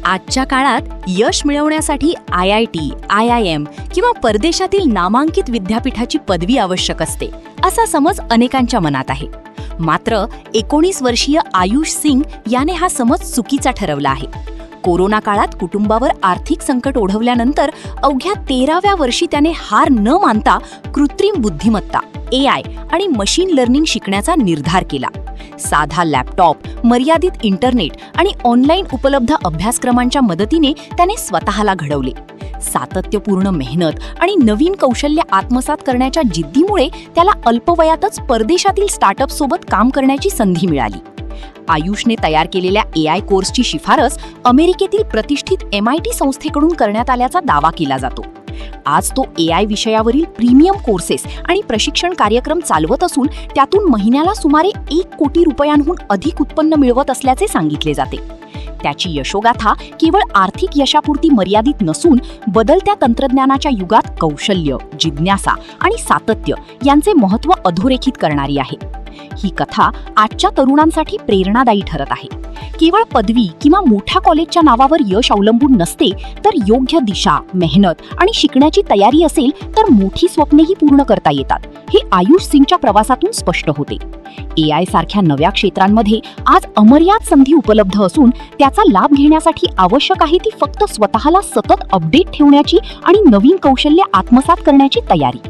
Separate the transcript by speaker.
Speaker 1: आजच्या काळात यश मिळवण्यासाठी IIT, IIM किंवा परदेशातील नामांकित विद्यापीठाची पदवी आवश्यक असते, असा समज अनेकांच्या मनात आहे. मात्र 19 वर्षीय आयुष सिंग याने हा समज चुकीचा ठरवला आहे. कोरोना काळात कुटुंबावर आर्थिक संकट ओढवल्यानंतर अवघ्या 13व्या वर्षी त्याने हार न मानता कृत्रिम बुद्धिमत्ता, AI आणि मशीन लर्निंग शिकण्याचा निर्धार केला. साधा लॅपटॉप, मर्यादित इंटरनेट आणि ऑनलाईन उपलब्ध अभ्यासक्रमांच्या मदतीने त्याने स्वतःला घडवले. सातत्यपूर्ण मेहनत आणि नवीन कौशल्य आत्मसात करण्याच्या जिद्दीमुळे त्याला अल्पवयातच परदेशातील स्टार्टअपसोबत काम करण्याची संधी मिळाली. आयुषने तयार केलेल्या AI कोर्सची शिफारस अमेरिकेतील प्रतिष्ठित MIT संस्थेकडून करण्यात आल्याचा दावा केला जातो. आज तो AI विषयावरील प्रीमियम कोर्सेस आणि प्रशिक्षण कार्यक्रम चालवत असून त्यातून महिन्याला सुमारे 1 कोटी रुपयांहून अधिक उत्पन्न मिळवत असल्याचे सांगितले जाते. त्याची यशोगाथा केवळ आर्थिक यशापुरती मर्यादित नसून बदलत्या तंत्रज्ञानाच्या युगात कौशल्य, जिज्ञासा आणि सातत्य यांचे महत्त्व अधोरेखित करणारी आहे. ही कथा आजच्या तरुणांसाठी प्रेरणादायी ठरत आहे. केवळ पदवी किंवा मोठ्या कॉलेजच्या नावावर यश अवलंबून नसते, तर योग्य दिशा, मेहनत आणि शिकण्याची तयारी असेल तर मोठी स्वप्नेही पूर्ण करता येतात. हे आयुष सिंगच्या प्रवासातून स्पष्ट होते. AI सारख्या नव्या क्षेत्रांमध्ये आज अमर्याद संधी उपलब्ध असून त्याचा लाभ घेण्यासाठी आवश्यक आहे ती फक्त स्वतःला सतत अपडेट ठेवण्याची आणि नवीन कौशल्य आत्मसात करण्याची तयारी.